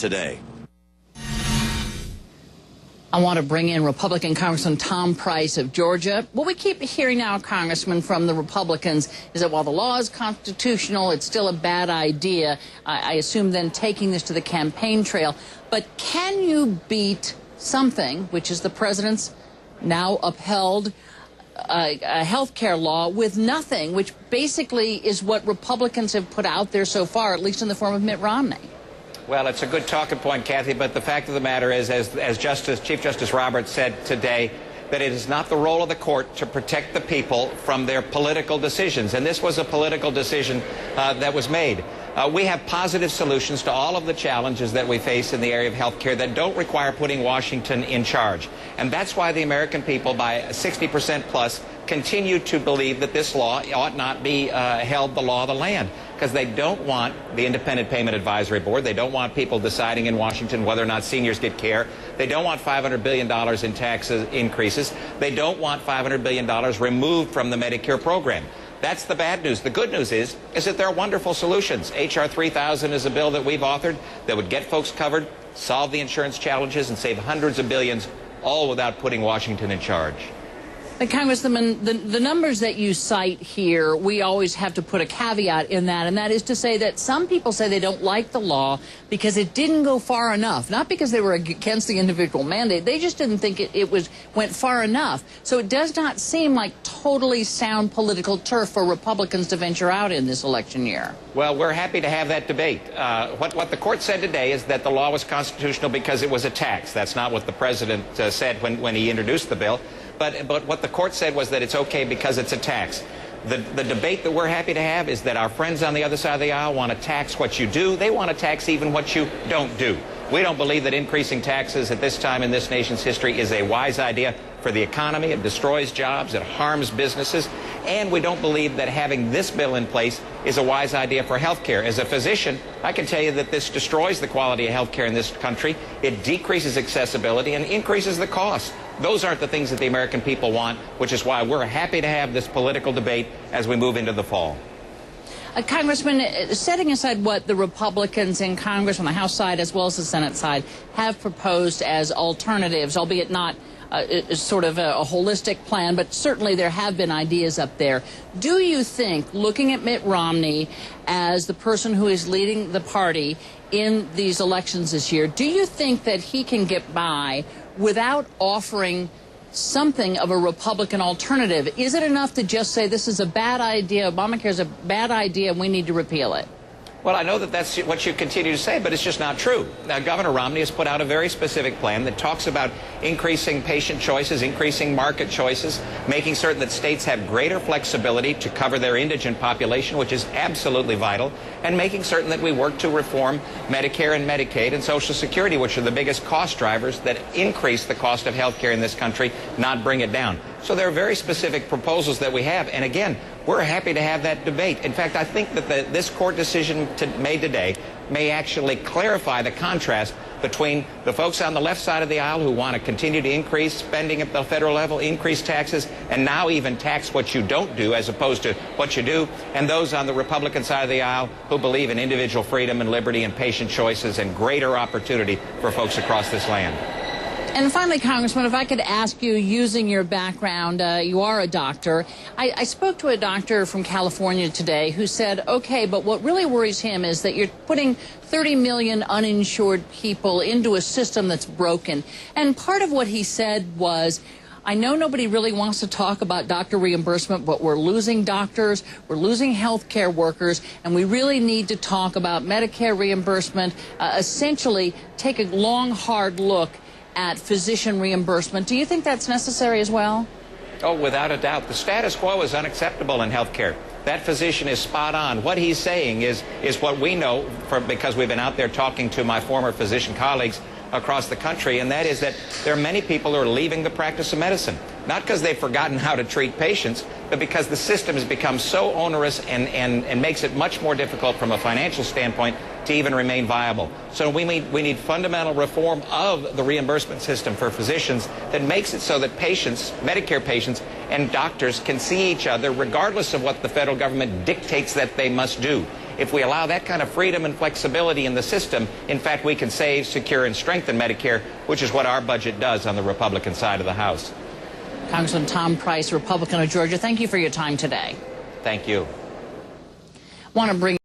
today. I want to bring in Republican Congressman Tom Price of Georgia. What we keep hearing now, Congressman, from the Republicans is that while the law is constitutional, it's still a bad idea. I assume then taking this to the campaign trail. But can you beat something, which is the president's now upheld health care law, with nothing, which basically is what Republicans have put out there so far, at least in the form of Mitt Romney? Well, it's a good talking point, Kathy, but the fact of the matter is, as Chief Justice Roberts said today, that it is not the role of the court to protect the people from their political decisions. And this was a political decision that was made. We have positive solutions to all of the challenges that we face in the area of health care that don't require putting Washington in charge. And that's why the American people, by 60% plus, continue to believe that this law ought not be held the law of the land, because they don't want the Independent Payment Advisory Board. They don't want people deciding in Washington whether or not seniors get care. They don't want $500 billion in tax increases. They don't want $500 billion removed from the Medicare program. That's the bad news. The good news is that there are wonderful solutions. H.R. 3000 is a bill that we've authored that would get folks covered, solve the insurance challenges, and save hundreds of billions, all without putting Washington in charge. Congressman, the numbers that you cite here, we always have to put a caveat in that, and that is to say that some people say they don't like the law because it didn't go far enough, not because they were against the individual mandate. They just didn't think it went far enough. So it does not seem like totally sound political turf for Republicans to venture out in this election year. Well, we're happy to have that debate. What the court said today is that the law was constitutional because it was a tax. That's not what the president said when he introduced the bill. But what the court said was that it's okay because it's a tax. The debate that we're happy to have is that our friends on the other side of the aisle want to tax what you do. They want to tax even what you don't do. We don't believe that increasing taxes at this time in this nation's history is a wise idea for the economy. It destroys jobs. It harms businesses. And we don't believe that having this bill in place is a wise idea for health care. As a physician, I can tell you that this destroys the quality of health care in this country. It decreases accessibility and increases the cost. Those aren't the things that the American people want, which is why we're happy to have this political debate as we move into the fall. Congressman, setting aside what the Republicans in Congress on the House side as well as the Senate side have proposed as alternatives, albeit not sort of a holistic plan, but certainly there have been ideas up there. Do you think, looking at Mitt Romney as the person who is leading the party in these elections this year, do you think that he can get by without offering something of a Republican alternative? Is it enough to just say this is a bad idea, Obamacare is a bad idea, and we need to repeal it? Well, I know that that's what you continue to say, but it's just not true. Now, Governor Romney has put out a very specific plan that talks about increasing patient choices, increasing market choices, making certain that states have greater flexibility to cover their indigent population, which is absolutely vital, and making certain that we work to reform Medicare and Medicaid and Social Security, which are the biggest cost drivers that increase the cost of health care in this country, not bring it down. So there are very specific proposals that we have, and again, we're happy to have that debate. In fact, I think that this court decision made today may actually clarify the contrast between the folks on the left side of the aisle who want to continue to increase spending at the federal level, increase taxes, and now even tax what you don't do as opposed to what you do, and those on the Republican side of the aisle who believe in individual freedom and liberty and patient choices and greater opportunity for folks across this land. And finally, Congressman, if I could ask you, using your background, you are a doctor. I spoke to a doctor from California today who said, okay, but what really worries him is that you're putting 30 million uninsured people into a system that's broken. And part of what he said was, I know nobody really wants to talk about doctor reimbursement, but we're losing doctors, we're losing health care workers, and we really need to talk about Medicare reimbursement, essentially take a long, hard look at physician reimbursement. Do you think that's necessary as well? Oh, without a doubt. The status quo is unacceptable in health care. That physician is spot on. What he's saying is what we know because we've been out there talking to my former physician colleagues across the country, and that is that there are many people who are leaving the practice of medicine, not because they've forgotten how to treat patients, but because the system has become so onerous and makes it much more difficult from a financial standpoint to even remain viable. So we need fundamental reform of the reimbursement system for physicians that makes it so that patients, Medicare patients, and doctors can see each other regardless of what the federal government dictates that they must do. If we allow that kind of freedom and flexibility in the system, in fact, we can save, secure, and strengthen Medicare, which is what our budget does on the Republican side of the House. Congressman Tom Price, Republican of Georgia, thank you for your time today. Thank you. Want to bring